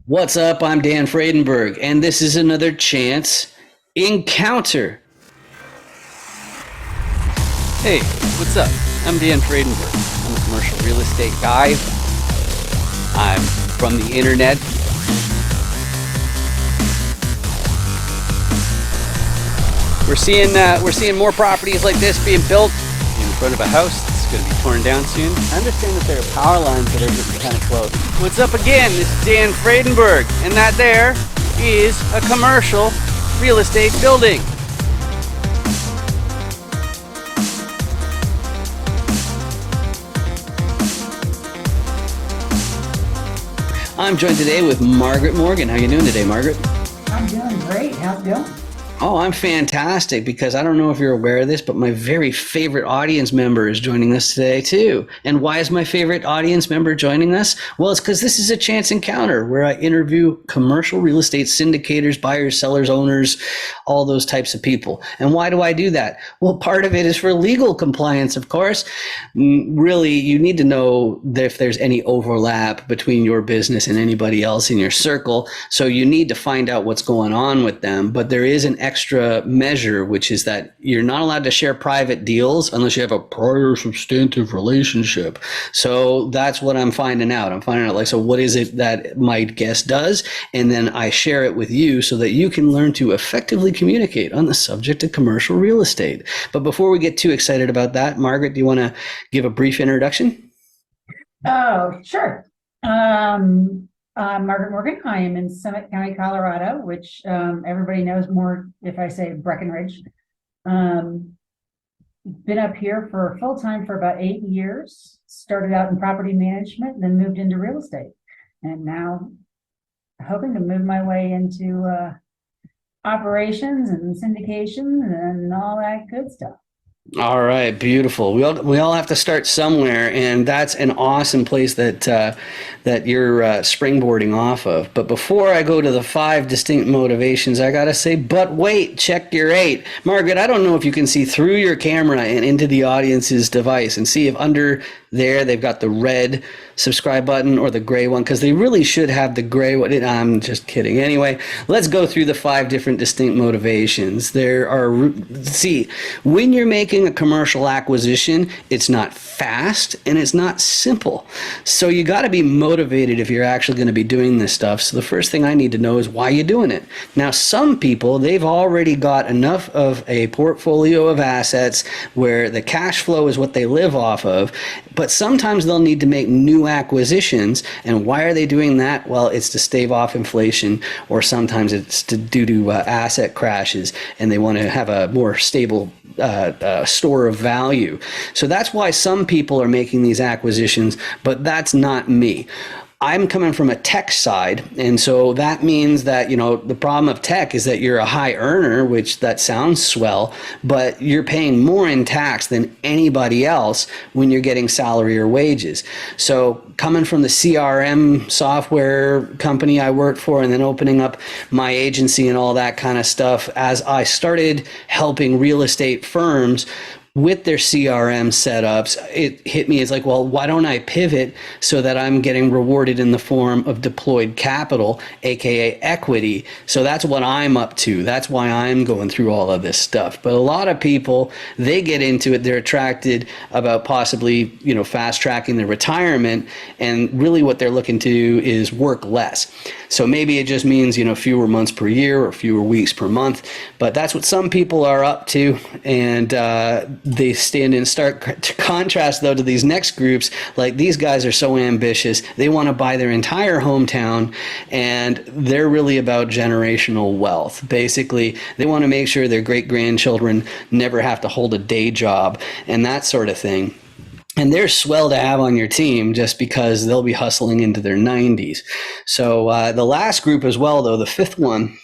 What's up? I'm Dan Fredenberg, and this is another Chance Encounter. Hey, what's up? I'm Dan Fredenberg. I'm a commercial real estate guy. I'm from the internet. We're seeing more properties like this being built in front of a house that's going to be torn down soon. I understand that there are power lines that are just kind of close. What's up again? This is Dan Fredenberg, and that there is a commercial real estate building. I'm joined today with Margaret Morgan. How you doing today, Margaret? I'm doing great. How's it going? Oh, I'm fantastic because I don't know if you're aware of this, but my very favorite audience member is joining us today too. And why is my favorite audience member joining us? Well, it's because this is a chance encounter where I interview commercial real estate syndicators, buyers, sellers, owners, all those types of people. And why do I do that? Well, part of it is for legal compliance, of course. Really, you need to know if there's any overlap between your business and anybody else in your circle. So you need to find out what's going on with them. But there is an extra measure, which is that you're not allowed to share private deals unless you have a prior substantive relationship. So that's what I'm finding out. I'm finding out, like, so what is it that my guest does? And then I share it with you so that you can learn to effectively communicate on the subject of commercial real estate. But before we get too excited about that, Margaret, do you want to give a brief introduction? Oh, sure. I'm Margaret Morgan. I am in Summit County, Colorado, which everybody knows more if I say Breckenridge. Been up here for full-time for about 8 years. Started out in property management, then moved into real estate. And now hoping to move my way into operations and syndication and all that good stuff. All right, beautiful. We all have to start somewhere, and that's an awesome place that you're springboarding off of. But before I go to the 5 distinct motivations, I gotta say, but wait, check your 8. Margaret, I don't know if you can see through your camera and into the audience's device and see if under there they've got the red subscribe button or the gray one, because they really should have the gray one. I'm just kidding. Anyway, let's go through the 5 different distinct motivations. When you're making a commercial acquisition, it's not fast and it's not simple. So you got to be motivated if you're actually going to be doing this stuff. So the first thing I need to know is why you're doing it. Now, some people, they've already got enough of a portfolio of assets where the cash flow is what they live off of, but sometimes they'll need to make new acquisitions. And why are they doing that? Well, it's to stave off inflation, or sometimes it's due to asset crashes, and they want to have a more stable store of value. So that's why some people are making these acquisitions, but that's not me. I'm coming from a tech side, and so that means that, the problem of tech is that you're a high earner, which that sounds swell, but you're paying more in tax than anybody else when you're getting salary or wages. So coming from the CRM software company I worked for, and then opening up my agency and all that kind of stuff, as I started helping real estate firms with their CRM setups, it hit me as like, well, why don't I pivot so that I'm getting rewarded in the form of deployed capital, aka equity? So that's what I'm up to. That's why I'm going through all of this stuff. But a lot of people, they get into it, they're attracted about possibly, fast tracking their retirement, and really what they're looking to do is work less. So maybe it just means, fewer months per year or fewer weeks per month, but that's what some people are up to. And they stand in stark contrast, though, to these next groups. Like, these guys are so ambitious. They want to buy their entire hometown, and they're really about generational wealth. Basically, they want to make sure their great-grandchildren never have to hold a day job and that sort of thing. And they're swell to have on your team just because they'll be hustling into their 90s. So the last group as well, though, the 5th one,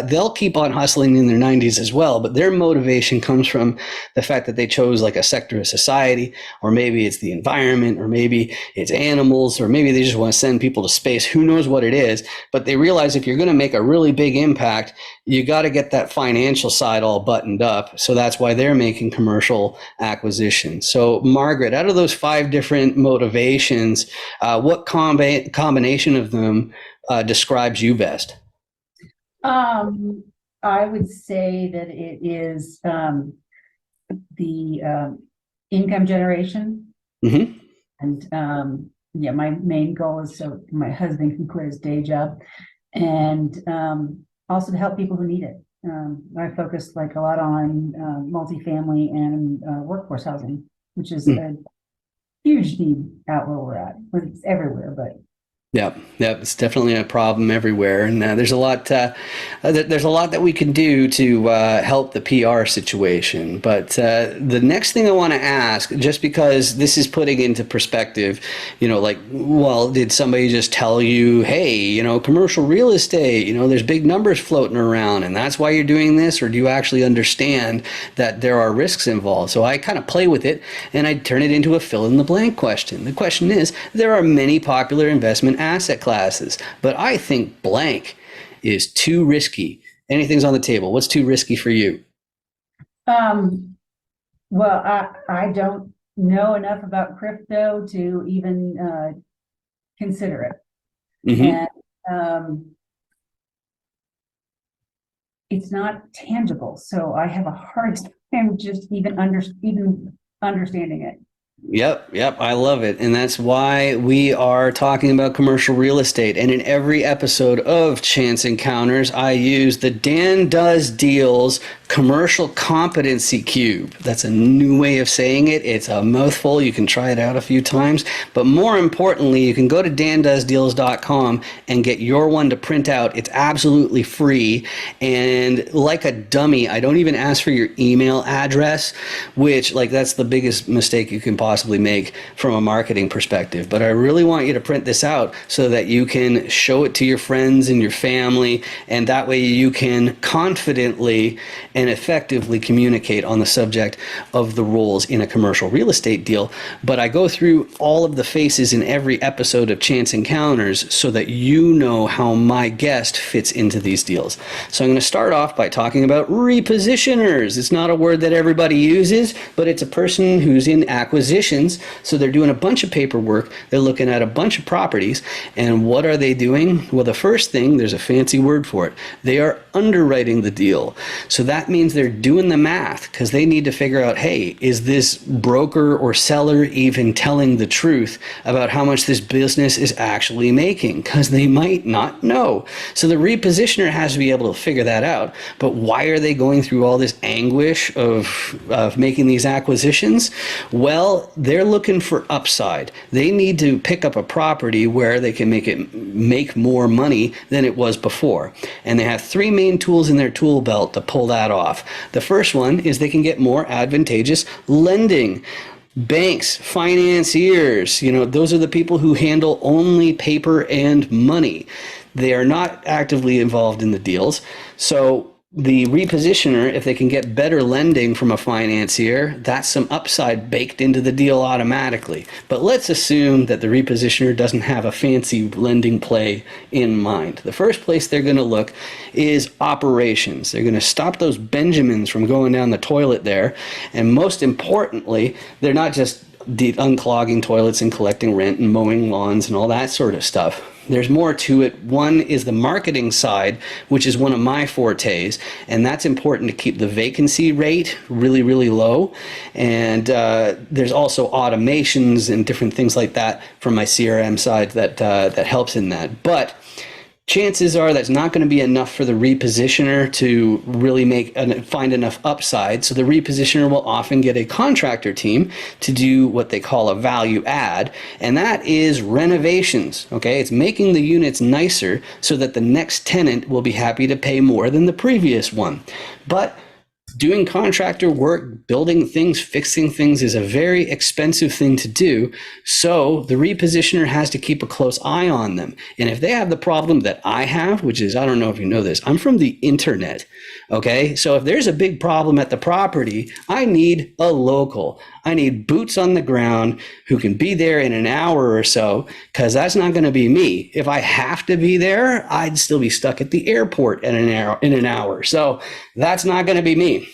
they'll keep on hustling in their 90s as well, but their motivation comes from the fact that they chose like a sector of society, or maybe it's the environment, or maybe it's animals, or maybe they just want to send people to space. Who knows what it is? But they realize if you're going to make a really big impact, you got to get that financial side all buttoned up. So that's why they're making commercial acquisitions. So Mark, Margaret, out of those 5 different motivations, what combination of them describes you best? I would say that it is the income generation. Mm-hmm. And yeah, my main goal is so my husband can quit his day job, and also to help people who need it. I focus like a lot on multifamily and workforce housing, which is a huge need out where we're at. It's everywhere, but Yep, it's definitely a problem everywhere, and there's a lot. There's a lot that we can do to help the PR situation. But the next thing I want to ask, just because this is putting into perspective, like, well, did somebody just tell you, hey, commercial real estate, there's big numbers floating around, and that's why you're doing this, or do you actually understand that there are risks involved? So I kind of play with it, and I turn it into a fill in the blank question. The question is, there are many popular investment asset classes, but I think blank is too risky. Anything's on the table. What's too risky for you? Well, I don't know enough about crypto to even consider it. Mm-hmm. And it's not tangible, so I have a hard time just even understanding it. Yep, I love it. And that's why we are talking about commercial real estate. And in every episode of Chance Encounters, I use the Dan Does Deals Commercial Competency Cube. That's a new way of saying it. It's a mouthful. You can try it out a few times. But more importantly, you can go to dandoesdeals.com and get your one to print out. It's absolutely free. And like a dummy, I don't even ask for your email address, which, like, that's the biggest mistake you can possibly make from a marketing perspective. But I really want you to print this out so that you can show it to your friends and your family, and that way you can confidently and effectively communicate on the subject of the roles in a commercial real estate deal. But I go through all of the faces in every episode of Chance Encounters so that you know how my guest fits into these deals. So I'm going to start off by talking about repositioners. It's not a word that everybody uses, but it's a person who's in acquisitions. So they're doing a bunch of paperwork, they're looking at a bunch of properties, and what are they doing? Well, the first thing, there's a fancy word for it. They are underwriting the deal. So that means they're doing the math because they need to figure out, hey, is this broker or seller even telling the truth about how much this business is actually making? Because they might not know. So the repositioner has to be able to figure that out. But why are they going through all this anguish of making these acquisitions? Well, they're looking for upside. They need to pick up a property where they can make more money than it was before. And they have 3 main tools in their tool belt to pull that off. The first one is they can get more advantageous lending. Banks, financiers, those are the people who handle only paper and money. They are not actively involved in the deals. So the repositioner, if they can get better lending from a financier, that's some upside baked into the deal automatically. But let's assume that the repositioner doesn't have a fancy lending play in mind. The first place they're going to look is operations. They're going to stop those Benjamins from going down the toilet there. And most importantly, they're not just unclogging toilets and collecting rent and mowing lawns and all that sort of stuff. There's more to it. One is the marketing side, which is one of my fortes, and that's important to keep the vacancy rate really, really low. And there's also automations and different things like that from my CRM side that helps in that. But chances are that's not going to be enough for the repositioner to really find enough upside. So the repositioner will often get a contractor team to do what they call a value add, and that is renovations. Okay, it's making the units nicer so that the next tenant will be happy to pay more than the previous one. But doing contractor work, building things, fixing things is a very expensive thing to do. So the repositioner has to keep a close eye on them. And if they have the problem that I have, which is, I don't know if you know this, I'm from the internet. Okay, so if there's a big problem at the property, I need a local. I need boots on the ground who can be there in an hour or so, because that's not going to be me. If I have to be there, I'd still be stuck at the airport in an hour. So that's not going to be me.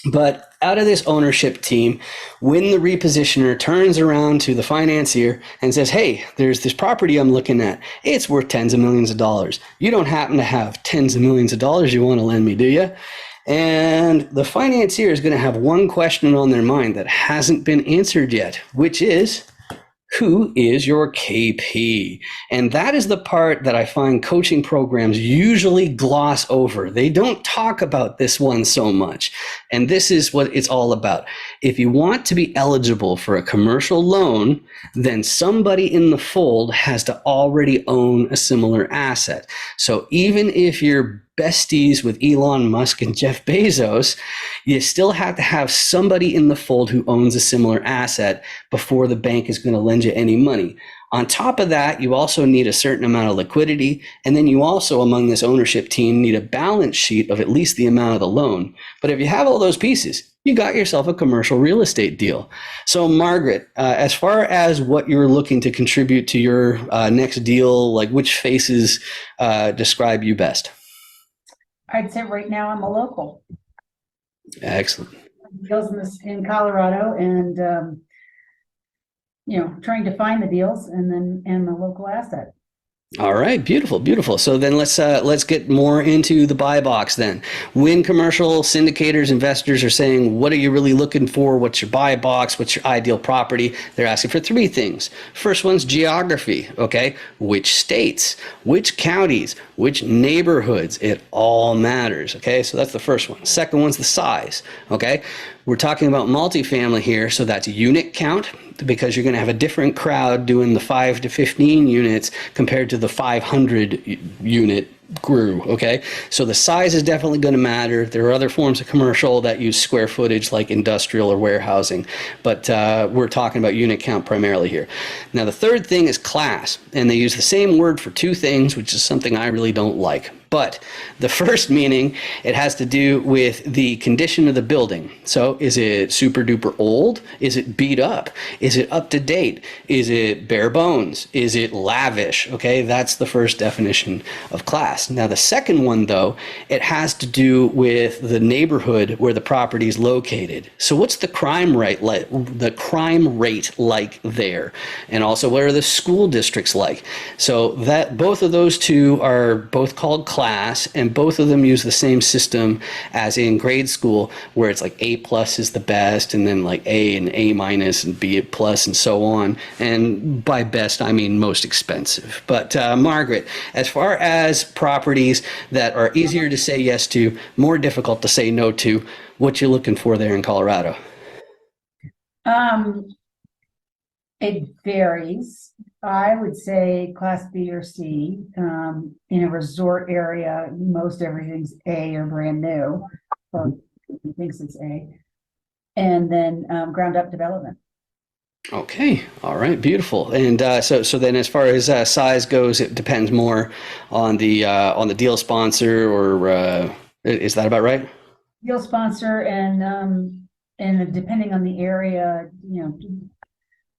But out of this ownership team, when the repositioner turns around to the financier and says, hey, there's this property I'm looking at. It's worth tens of millions of dollars. You don't happen to have tens of millions of dollars you want to lend me, do you? And the financier is going to have one question on their mind that hasn't been answered yet, which is, who is your KP? And that is the part that I find coaching programs usually gloss over. They don't talk about this one so much. And this is what it's all about. If you want to be eligible for a commercial loan, then somebody in the fold has to already own a similar asset. So even if you're besties with Elon Musk and Jeff Bezos, you still have to have somebody in the fold who owns a similar asset before the bank is going to lend you any money. On top of that, you also need a certain amount of liquidity. And then you also, among this ownership team, need a balance sheet of at least the amount of the loan. But if you have all those pieces, you got yourself a commercial real estate deal. So Margaret, as far as what you're looking to contribute to your next deal, like which faces describe you best? I'd say right now I'm a local. Excellent. Deals in Colorado, and trying to find the deals and the local asset. All right, beautiful, beautiful. So then let's get more into the buy box then. When commercial syndicators, investors are saying, what are you really looking for? What's your buy box? What's your ideal property? They're asking for three things. First one's geography, okay? Which states, which counties, which neighborhoods? It all matters, okay? So that's the first one. Second one's the size, okay? We're talking about multifamily here, so that's unit count, because you're going to have a different crowd doing the 5 to 15 units compared to the 500 unit grew, okay? So the size is definitely going to matter. There are other forms of commercial that use square footage like industrial or warehousing, but we're talking about unit count primarily here. Now the third thing is class, and they use the same word for two things, which is something I really don't like. But the first meaning, it has to do with the condition of the building. So is it super duper old? Is it beat up? Is it up to date? Is it bare bones? Is it lavish? Okay, that's the first definition of class. Now the second one though, it has to do with the neighborhood where the property is located. So what's the crime rate like? There? And also what are the school districts like? So that both of those two are both called class, and both of them use the same system as in grade school, where it's like A plus is the best, and then like A and A minus and B plus and so on. And by best, I mean most expensive. But Margaret, as far as properties that are easier to say yes to, more difficult to say no to, what you looking for there in Colorado? It varies. I would say class B or C. In a resort area, most everything's A or brand new, or thinks it's A. And then ground up development. Okay, all right, beautiful. And so then as far as size goes, it depends more on the deal sponsor, or is that about right? Deal sponsor and depending on the area,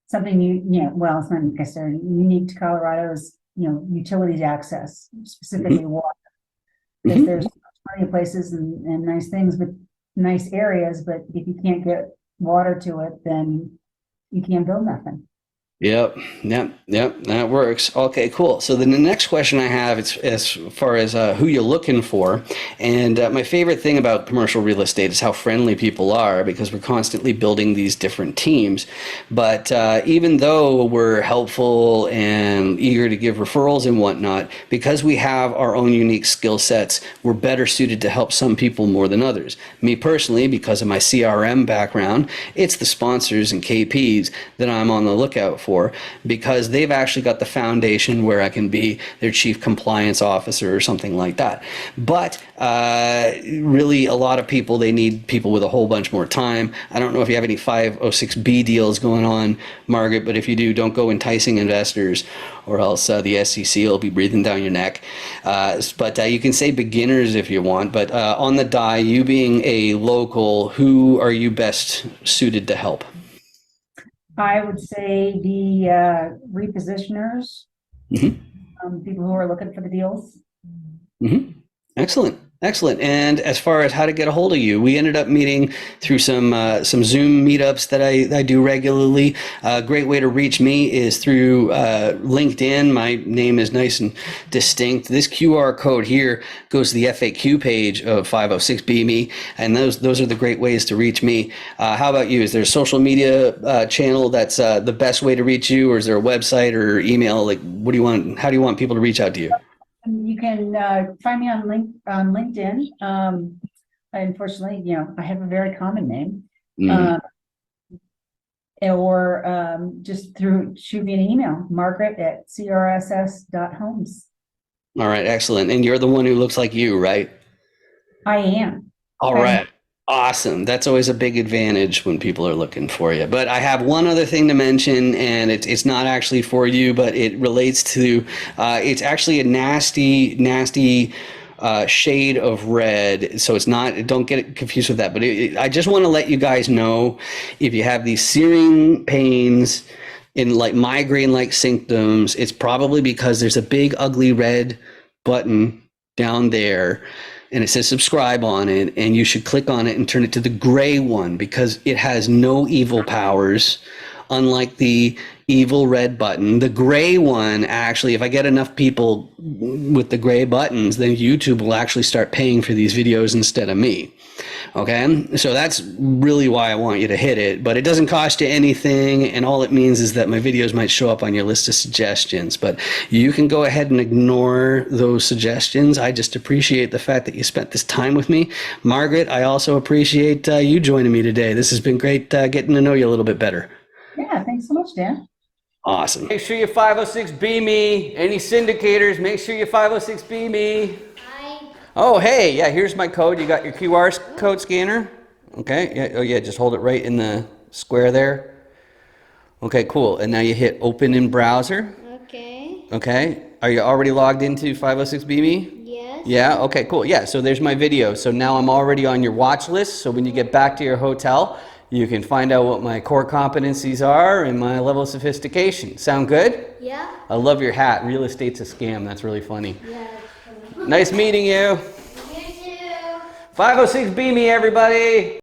something well, it's not necessarily unique to Colorado is utilities access, specifically water. Because there's plenty of places and nice things, but nice areas, but if you can't get water to it, then you can't build nothing. Yep, that works. Okay, cool. So then the next question I have is as far as who you're looking for. And my favorite thing about commercial real estate is how friendly people are, because we're constantly building these different teams. But even though we're helpful and eager to give referrals and whatnot, because we have our own unique skill sets, we're better suited to help some people more than others. Me personally, because of my CRM background, it's the sponsors and KPs that I'm on the lookout for, because they've actually got the foundation where I can be their chief compliance officer or something like that. But really, a lot of people, they need people with a whole bunch more time. I don't know if you have any 506B deals going on, Margaret, but if you do, don't go enticing investors, or else the SEC will be breathing down your neck. But you can say beginners if you want, but on the die, you being a local, who are you best suited to help? I would say the repositioners, people who are looking for the deals. Excellent. Excellent. And as far as how to get a hold of you, we ended up meeting through some Zoom meetups that I do regularly. A great way to reach me is through LinkedIn. My name is nice and distinct. This QR code here goes to the FAQ page of 506BME, and those are the great ways to reach me. How about you? Is there a social media channel that's the best way to reach you, or is there a website or email? Like, what do you want? How do you want people to reach out to you? You can find me on LinkedIn. Unfortunately, I have a very common name. Or just shoot me an email, Margaret@crss.homes. All right, excellent. And you're the one who looks like you, right? I am. All right. Awesome. That's always a big advantage when people are looking for you. But I have one other thing to mention, and it's not actually for you, but it relates to, it's actually a nasty shade of red. So it's not, don't get it confused with that. But I just want to let you guys know, if you have these searing pains in like migraine-like symptoms, it's probably because there's a big ugly red button down there, and it says subscribe on it, and you should click on it and turn it to the gray one, because it has no evil powers, unlike the evil red button. The gray one, actually, if I get enough people with the gray buttons, then YouTube will actually start paying for these videos instead of me. Okay, so that's really why I want you to hit it, but it doesn't cost you anything, and all it means is that my videos might show up on your list of suggestions, but you can go ahead and ignore those suggestions. I just appreciate the fact that you spent this time with me. Margaret, I also appreciate you joining me today. This has been great getting to know you a little bit better. Yeah, thanks so much, Dan. Awesome. Make sure you 506B me. Any syndicators, make sure you 506B me. Oh, hey, yeah, here's my code. You got your QR code scanner? Okay, yeah, oh yeah, just hold it right in the square there. Okay, cool. And now you hit open in browser. Okay. Okay, are you already logged into 506B me? Yes. Yeah, okay, cool. Yeah, so there's my video. So now I'm already on your watch list. So when you get back to your hotel, you can find out what my core competencies are and my level of sophistication. Sound good? Yeah. I love your hat. Real estate's a scam. That's really funny. Yeah. Nice meeting you. You too. 506B me, everybody.